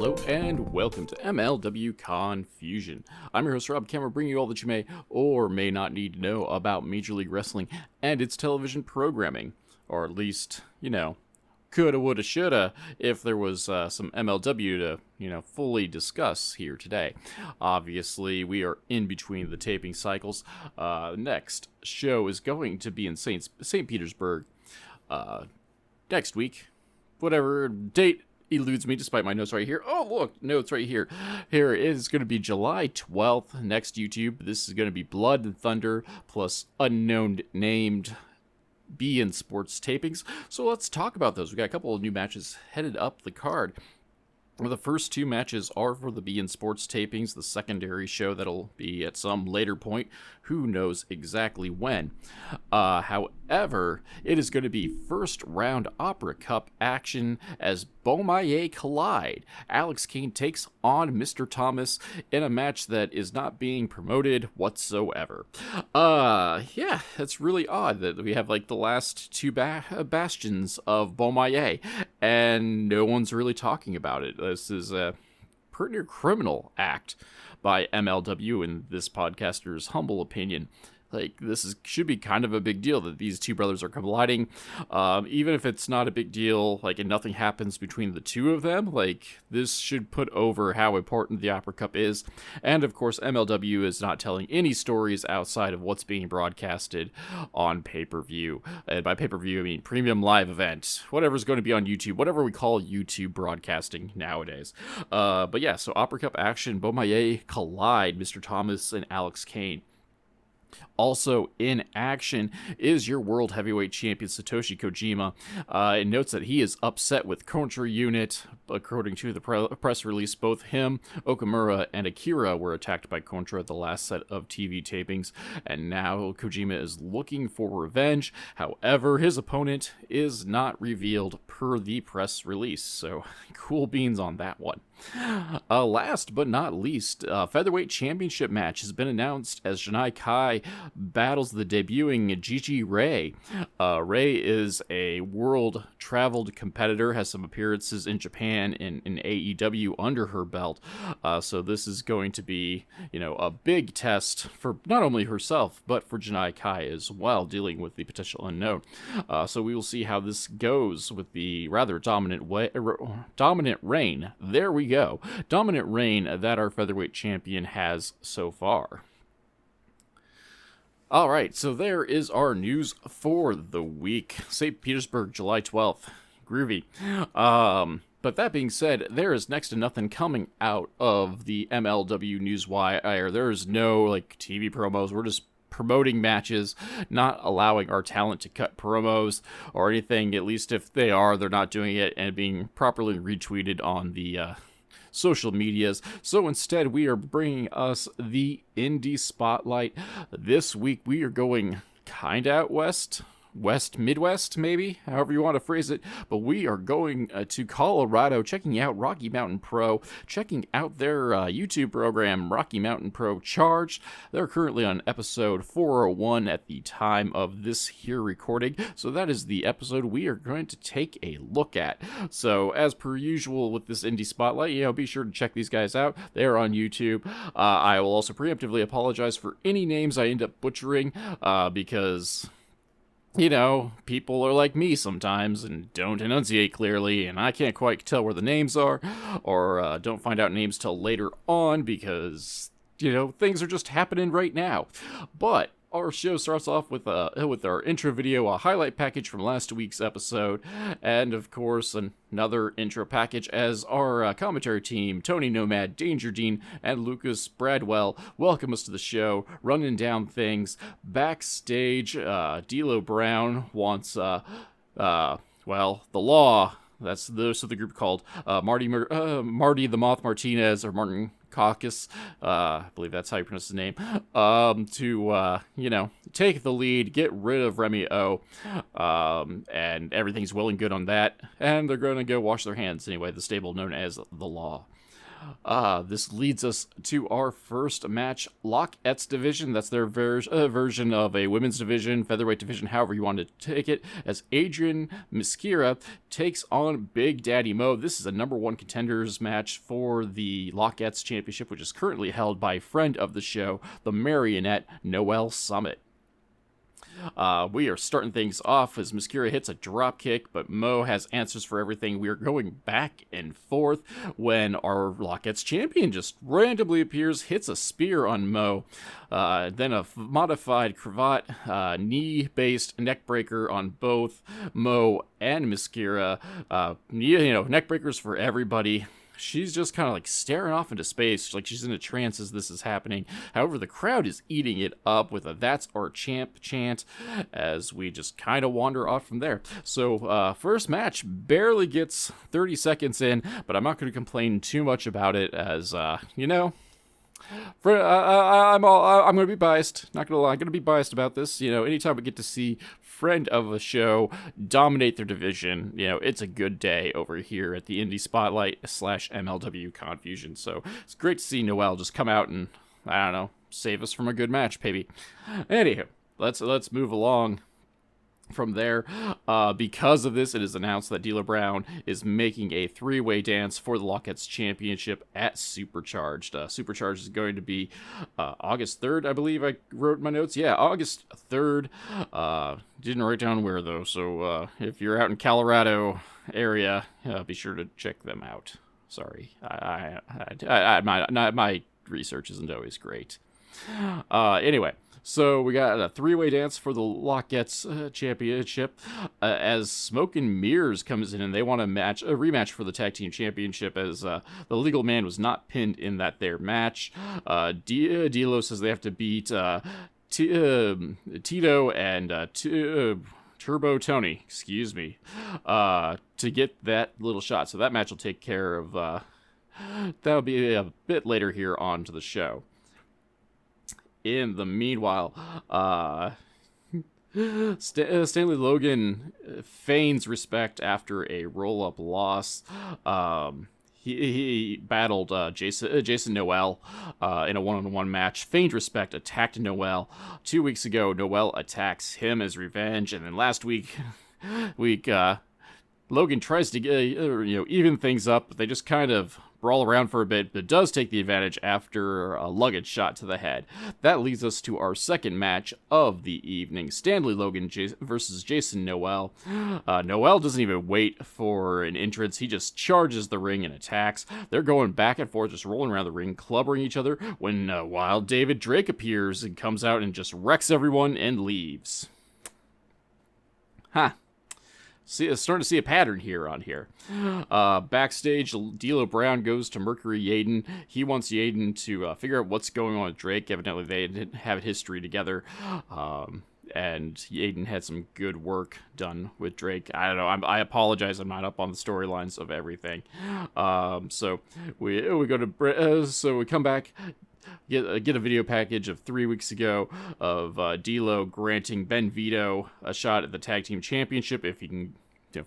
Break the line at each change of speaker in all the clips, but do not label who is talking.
Hello and welcome to MLW Confusion. I'm your host Rob Cameron, bringing you all that you may or may not need to know about Major League Wrestling and its television programming. Or at least, coulda, woulda, shoulda, if there was some MLW to, fully discuss here today. Obviously, we are in between the taping cycles. Next show is going to be in St. Petersburg next week. Whatever date eludes me despite my notes right here. Oh, look, notes right here. Here is going to be July 12th next YouTube. This is going to be Blood and Thunder plus unknown named beIN Sports tapings. So let's talk about those. We got a couple of new matches headed up the card. Well, the first two matches are for the beIN Sports tapings, the secondary show that'll be at some later point. Who knows exactly when. However, it is going to be first round Opera Cup action as Beaumaye collide. Alex Kane takes on Mr. Thomas in a match that is not being promoted whatsoever. Yeah, it's really odd that we have like the last two bastions of Beaumaye and no one's really talking about it. This is a pretty near criminal act by MLW in this podcaster's humble opinion. Like, should be kind of a big deal that these two brothers are colliding. Even if it's not a big deal, like, and nothing happens between the two of them, like, this should put over how important the Opera Cup is. And, of course, MLW is not telling any stories outside of what's being broadcasted on pay-per-view. And by pay-per-view, I mean premium live event. Whatever's going to be on YouTube. Whatever we call YouTube broadcasting nowadays. But yeah, so Opera Cup action, Beaumaye collide, Mr. Thomas and Alex Kane. Also in action is your World Heavyweight Champion Satoshi Kojima. It notes that he is upset with Contra Unit. According to the press release, both him, Okamura, and Akira were attacked by Contra at the last set of TV tapings, and now Kojima is looking for revenge. However, his opponent is not revealed per the press release, so cool beans on that one. Last but not least, Featherweight Championship match has been announced as Janai Kai battles the debuting Gigi Ray. Ray is a world-traveled competitor, has some appearances in Japan and in AEW under her belt. So this is going to be, a big test for not only herself, but for Janai Kai as well, dealing with the potential unknown. So we will see how this goes with the rather dominant reign. There we go. Dominant reign that our featherweight champion has so far. All right, so there is our news for the week. St. Petersburg, July 12th. Groovy. But that being said, there is next to nothing coming out of the MLW Newswire. There is no TV promos. We're just promoting matches, not allowing our talent to cut promos or anything. At least if they are, they're not doing it and being properly retweeted on the social medias. So instead, we are bringing us the Indie Spotlight. This week, we are going kind of out west. Midwest, maybe, however you want to phrase it, but we are going to Colorado, checking out Rocky Mountain Pro, checking out their YouTube program, Rocky Mountain Pro Charged. They're currently on episode 401 at the time of this here recording, so that is the episode we are going to take a look at. So, as per usual with this Indie Spotlight, be sure to check these guys out. They are on YouTube. I will also preemptively apologize for any names I end up butchering, because people are like me sometimes and don't enunciate clearly, and I can't quite tell where the names are, or don't find out names till later on because, things are just happening right now. But our show starts off with our intro video, a highlight package from last week's episode, and of course another intro package as our commentary team, Tony Nomad, Danger Dean, and Lucas Bradwell, welcome us to the show, running down things. Backstage, D'Lo Brown wants, the Law. That's the group called Marty the Moth Martinez, or Martin Caucus, I believe that's how you pronounce his name, to take the lead, get rid of Remy O, and everything's well and good on that, and they're going to go wash their hands anyway, the stable known as The Law. This leads us to our first match, Lockett's division. That's their version of a women's division, featherweight division, however you want to take it, as Adrian Miskira takes on Big Daddy Mo. This is a number one contenders match for the Lockett's championship, which is currently held by a friend of the show, the Marionette, Noelle Summit. We are starting things off as Miskira hits a drop kick, but Mo has answers for everything. We are going back and forth when our Lockett's champion just randomly appears, hits a spear on Mo, then a modified cravat knee-based neckbreaker on both Mo and Miskira. Neckbreakers for everybody. She's just kind of like staring off into space, like she's in a trance as this is happening. However, the crowd is eating it up with a "That's Our Champ" chant as we just kind of wander off from there. So, first match barely gets 30 seconds in, but I'm not going to complain too much about it as, I'm going to be biased. Not going to lie, I'm going to be biased about this. Anytime we get to see friend of a show dominate their division, it's a good day over here at the Indie Spotlight / MLW Confusion. So it's great to see Noelle just come out and, I don't know, save us from a good match, baby. Anywho, let's move along. From there, because of this, it is announced that D'Lo Brown is making a three-way dance for the Lockett's Championship at Supercharged. Supercharged is going to be August 3rd, I believe I wrote in my notes. Yeah, August 3rd. Didn't write down where, though, so if you're out in Colorado area, be sure to check them out. Sorry, my research isn't always great. Anyway. So we got a three-way dance for the Lockett's championship as Smoke and Mirrors comes in and they want a rematch for the tag team championship as the Legal Man was not pinned in that their match. D'Lo says they have to beat Tito and Turbo Tony, to get that little shot. So that match will take care of that'll be a bit later here on to the show. In the meanwhile, Stanley Logan feigns respect after a roll-up loss. He battled Jason Noelle in a one-on-one match. Feigned respect, attacked Noelle. 2 weeks ago, Noelle attacks him as revenge, and then last week, Logan tries to even things up, but they just kind of brawl around for a bit, but does take the advantage after a luggage shot to the head. That leads us to our second match of the evening. Stanley Logan versus Jason Noelle. Noelle doesn't even wait for an entrance. He just charges the ring and attacks. They're going back and forth, just rolling around the ring, clubbering each other, when Wild David Drake appears and comes out and just wrecks everyone and leaves. Starting to see a pattern here. Backstage, D'Lo Brown goes to Mercury Yaden. He wants Yaden to figure out what's going on with Drake. Evidently, they didn't have history together. And Yaden had some good work done with Drake. I don't know. I apologize. I'm not up on the storylines of everything. So we go to so we come back. Get a video package of 3 weeks ago of D'Lo granting Ben Vito a shot at the tag team championship if he can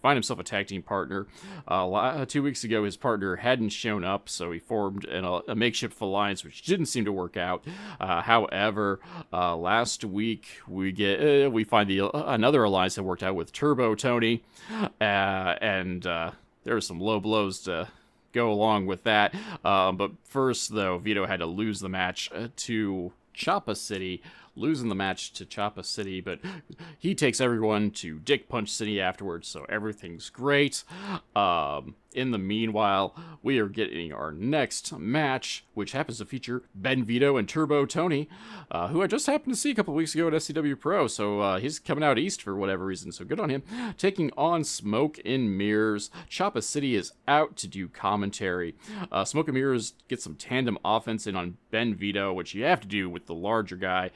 find himself a tag team partner. 2 weeks ago, his partner hadn't shown up, so he formed a makeshift alliance, which didn't seem to work out. However, last week we find another alliance that worked out with Turbo Tony, and there were some low blows to go along with that. But first, though, Vito had to lose the match to Choppa City. Losing the match to Choppa City, but he takes everyone to Dick Punch City afterwards, so everything's great. In the meanwhile, we are getting our next match, which happens to feature Ben Vito and Turbo Tony, who I just happened to see a couple weeks ago at SCW Pro, so he's coming out east for whatever reason, so good on him. Taking on Smoke and Mirrors. Choppa City is out to do commentary. Smoke and Mirrors get some tandem offense in on Ben Vito, which you have to do with the larger guy.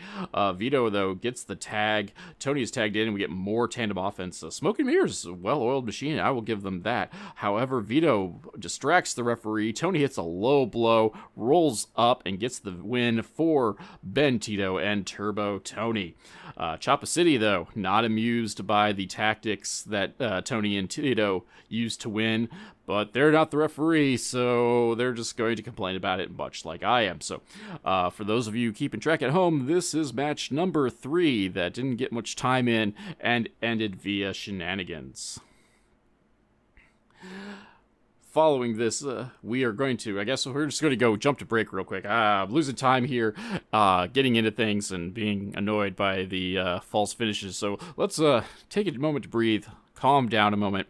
Vito, though, gets the tag. Tony is tagged in, and we get more tandem offense. Smoke and Mirrors is a well-oiled machine, I will give them that. However, Vito distracts the referee. Tony hits a low blow, rolls up, and gets the win for Ben Tito and Turbo Tony. Choppa City, though, not amused by the tactics that Tony and Tito used to win, but they're not the referee, so they're just going to complain about it, much like I am. So, for those of you keeping track at home, this is match number 3 that didn't get much time in and ended via shenanigans. Following this, we are going to, I guess we're just going to go jump to break real quick. I'm losing time here, getting into things and being annoyed by the false finishes. So let's take a moment to breathe, calm down a moment,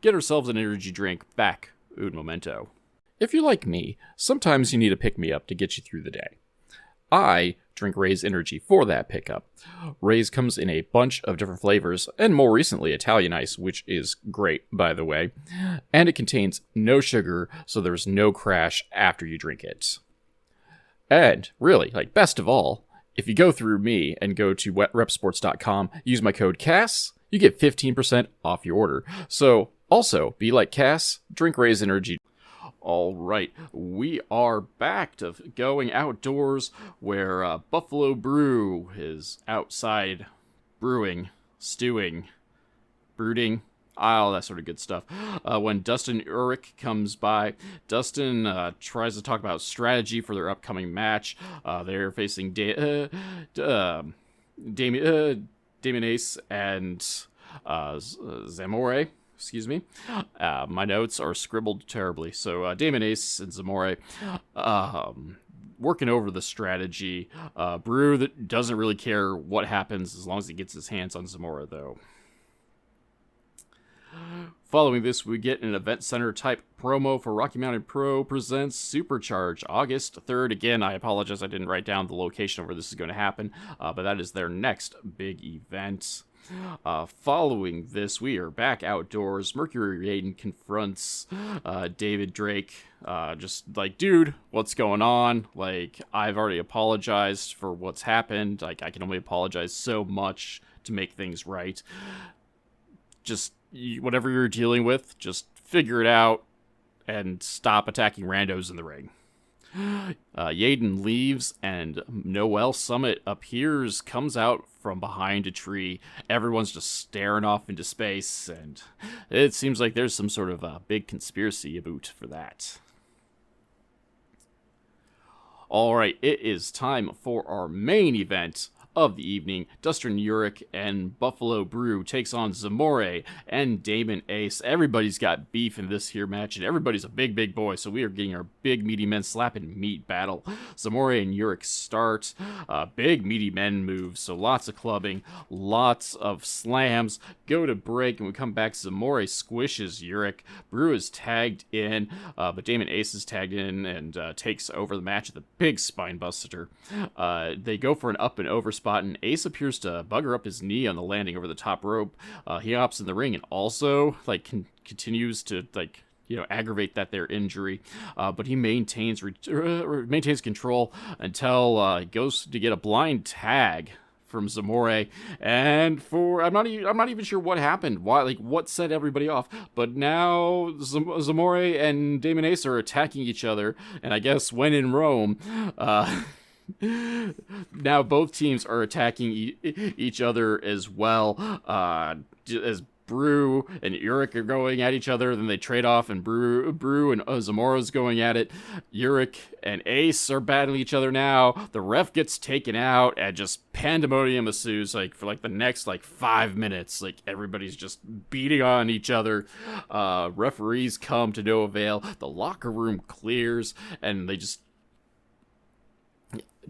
get ourselves an energy drink, back un momento. If you're like me, sometimes you need a pick-me-up to get you through the day. I drink Ray's Energy for that pickup. Ray's comes in a bunch of different flavors, and more recently Italian Ice, which is great, by the way. And it contains no sugar, so there's no crash after you drink it. And, really, best of all, if you go through me and go to wetrepsports.com, use my code CASS, you get 15% off your order. So, also, be like Cass, drink Ray's Energy. All right, we are back to going outdoors where Buffalo Brew is outside brewing, stewing, brooding, all that sort of good stuff. When Dustin Urich comes by, Dustin tries to talk about strategy for their upcoming match. They're facing Damon Ace and Zamore. Excuse me. My notes are scribbled terribly. So Damon Ace and Zamore working over the strategy. Brew that doesn't really care what happens as long as he gets his hands on Zamora, though. Following this, we get an event center type promo for Rocky Mountain Pro presents Supercharge August 3rd. Again, I apologize I didn't write down the location where this is going to happen, but that is their next big event. Following this, we are back outdoors. Mercury Raiden confronts David Drake. Just dude, what's going on? I've already apologized for what's happened. I can only apologize so much to make things right. Just whatever you're dealing with, just figure it out and stop attacking randos in the ring. Yaden leaves and Noelle Summit appears, comes out from behind a tree. Everyone's just staring off into space, and it seems like there's some sort of a big conspiracy about for that. Alright, it is time for our main event of the evening. Dustin Urich and Buffalo Brew takes on Zamore and Damon Ace. Everybody's got beef in this here match, and everybody's a big boy, so we are getting our big meaty men slapping meat battle. Zamore and Urich start. Big meaty men moves, so lots of clubbing, lots of slams. Go to break, and we come back. Zamore squishes Urich. Brew is tagged in, but Damon Ace is tagged in and takes over the match with a big spine buster. They go for an up and over spot, and Ace appears to bugger up his knee on the landing over the top rope. He hops in the ring and also continues to aggravate their injury, but he maintains control until he goes to get a blind tag from Zamore, and I'm not even sure what happened, what set everybody off, but now Zamore and Damon Ace are attacking each other, and I guess when in Rome, now both teams are attacking each other as well, as Brew and Urich are going at each other. Then they trade off, and Brew and Zamora's going at it. Urich and Ace are battling each other now. The ref gets taken out, and just pandemonium ensues for the next 5 minutes. Everybody's just beating on each other. Referees come to no avail. The locker room clears, and they just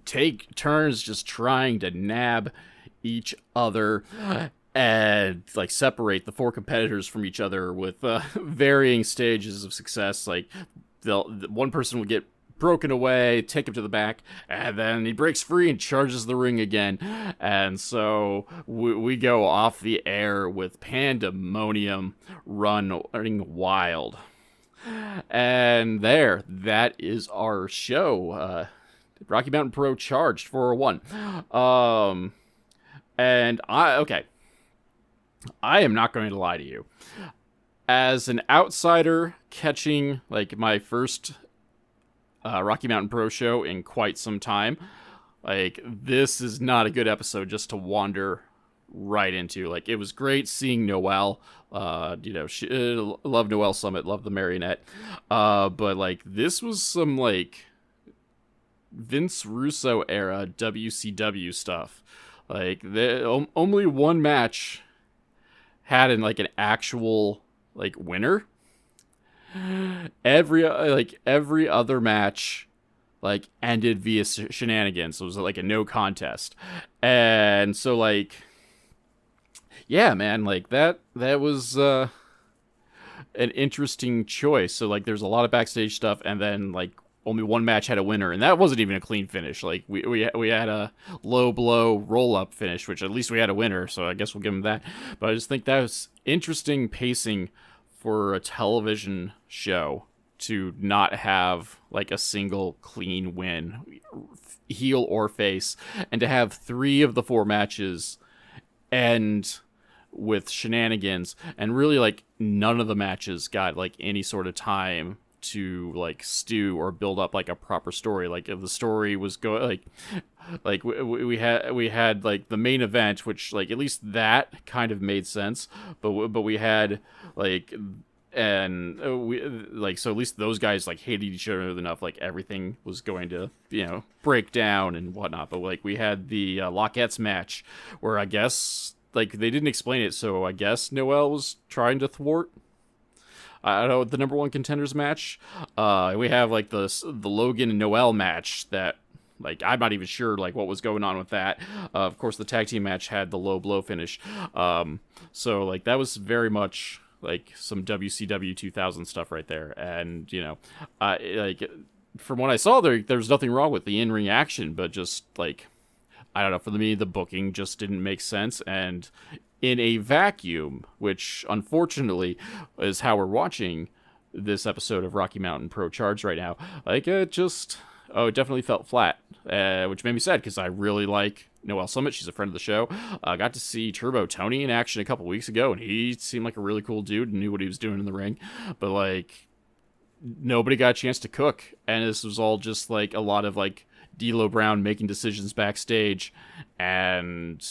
take turns just trying to nab each other and separate the 4 competitors from each other with varying stages of success. One person will get broken away, take him to the back, and then he breaks free and charges the ring again. And so we go off the air with pandemonium running wild. And that is our show. Rocky Mountain Pro Charged 401. And I am not going to lie to you. as an outsider catching like my first Rocky Mountain Pro show in quite some time, like this is not a good episode just to wander right into. Like it was great seeing Noelle. She love Noelle Summit, love the marionette. But like this was some like Vince Russo era WCW stuff. Like only one match had an like an actual like winner. Every other match like ended via shenanigans. So it was like a no contest. And so like yeah, man, like that was an interesting choice. So like there's a lot of backstage stuff, and then like only one match had a winner, and that wasn't even a clean finish. Like we had a low blow roll up finish, which at least we had a winner, so I guess we'll give him that. But I just think that was interesting pacing for a television show to not have like a single clean win, heel or face, and to have 3 of the 4 matches end with shenanigans, and really like none of the matches got like any sort of time to like stew or build up like a proper story. Like if the story was going like we had like the main event, which like at least that kind of made sense, but we had like, and we like, so at least those guys like hated each other enough, like everything was going to break down and whatnot. But like we had the Locketts match where I guess like they didn't explain it, so I guess Noelle was trying to thwart, I don't know, the number 1 contenders match. We have like the Logan and Noelle match that like I'm not even sure like what was going on with that. Of course, the tag team match had the low blow finish. So like that was very much like some WCW 2000 stuff right there. And like from what I saw there's nothing wrong with the in-ring action, but just like I don't know, for me the booking just didn't make sense. And in a vacuum, which unfortunately is how we're watching this episode of Rocky Mountain Pro Charge right now, like it definitely felt flat, which made me sad because I really like Noelle Summit. She's a friend of the show. I got to see Turbo Tony in action a couple weeks ago, and he seemed like a really cool dude and knew what he was doing in the ring. But like nobody got a chance to cook, and this was all just like a lot of like D'Lo Brown making decisions backstage and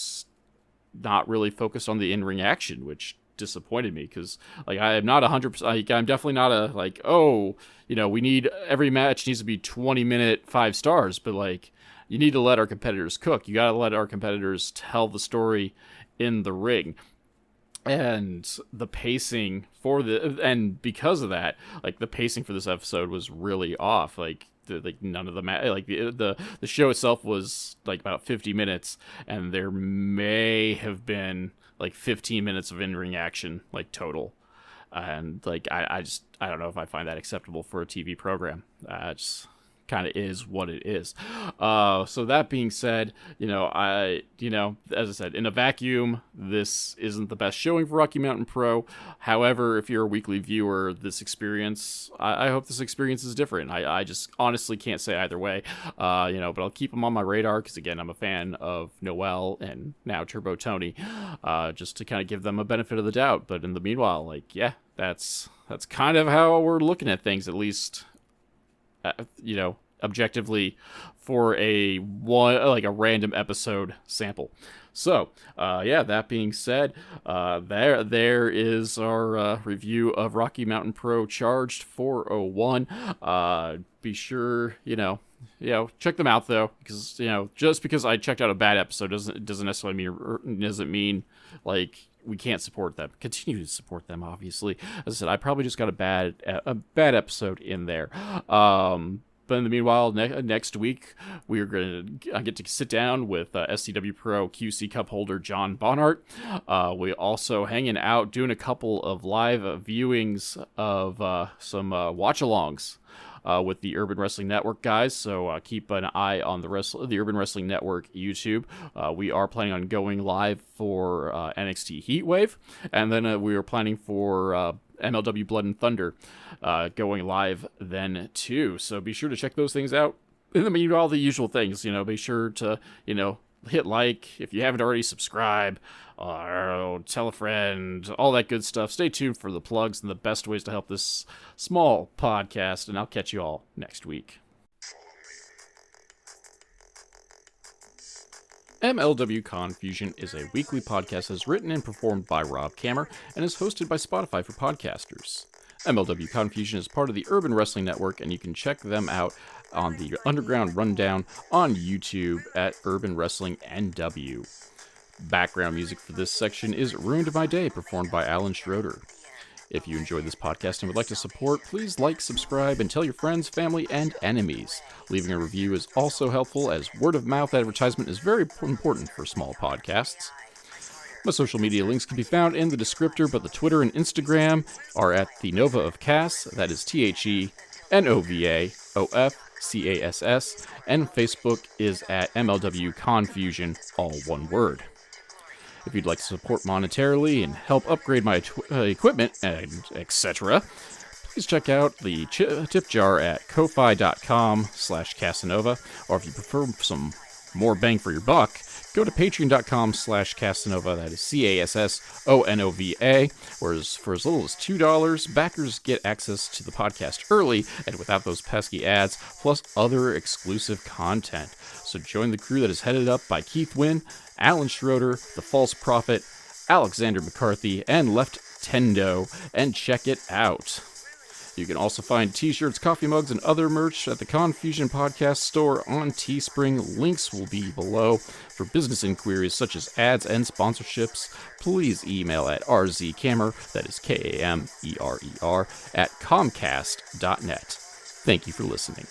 not really focused on the in-ring action, which disappointed me because like I am not 100%, like I'm definitely not a like, oh, we need every match needs to be 20-minute 5 stars, but like you need to let our competitors cook. You got to let our competitors tell the story in the ring. And the pacing and because of that, like the pacing for this episode was really off. Like none of the the show itself was like about 50 minutes, and there may have been like 15 minutes of in-ring action like total. And like I don't know if I find that acceptable for a TV program. Just kind of is what it is. So that being said, as I said, in a vacuum, this isn't the best showing for Rocky Mountain Pro. However, if you're a weekly viewer, this experience, I hope this experience is different. I just honestly can't say either way. But I'll keep them on my radar because again, I'm a fan of Noelle and now Turbo Tony, just to kind of give them a benefit of the doubt. But in the meanwhile, like, yeah, that's kind of how we're looking at things, at least. Objectively for a random episode sample. So, that being said, there is our review of Rocky Mountain Pro Charged 401. Be sure, check them out though, because just because I checked out a bad episode doesn't necessarily mean like we can't support them. Continue to support them, obviously. As I said, I probably just got a bad episode in there. But in the meanwhile, next week, we are going to get to sit down with SCW Pro QC Cup holder John Bonhart. We also hanging out, doing a couple of live viewings of some watch-alongs with the Urban Wrestling Network guys. So keep an eye on the Urban Wrestling Network YouTube. We are planning on going live for NXT Heatwave, and then we are planning for MLW Blood and Thunder going live then too. So be sure to check those things out. In the meanwhile, the usual things, be sure to, hit like. If you haven't already, subscribe, or tell a friend, all that good stuff. Stay tuned for the plugs and the best ways to help this small podcast, and I'll catch you all next week. MLW Confusion is a weekly podcast that is written and performed by Rob Kammer and is hosted by Spotify for podcasters. MLW Confusion is part of the Urban Wrestling Network, and you can check them out on the Underground Rundown on YouTube at Urban Wrestling NW. Background music for this section is Ruined My Day, performed by Alan Schroeder. If you enjoyed this podcast and would like to support, please like, subscribe, and tell your friends, family, and enemies. Leaving a review is also helpful, as word-of-mouth advertisement is very important for small podcasts. My social media links can be found in the descriptor, but the Twitter and Instagram are at the Nova of Cass, that is TheNovaofCass, and Facebook is at MLW Confusion, all one word. If you'd like to support monetarily and help upgrade my equipment, and etc., please check out the tip jar at ko-fi.com/Casanova, or if you prefer some more bang for your buck, go to patreon.com/Casanova, that is CASSONOVA, whereas for as little as $2, backers get access to the podcast early and without those pesky ads, plus other exclusive content. So join the crew that is headed up by Keith Wynn, Alan Schroeder, The False Prophet, Alexander McCarthy, and Left Tendo, and check it out. You can also find t-shirts, coffee mugs, and other merch at the Confusion Podcast store on Teespring. Links will be below. For business inquiries such as ads and sponsorships, please email at rzkammer, that is Kamerer, at comcast.net. Thank you for listening.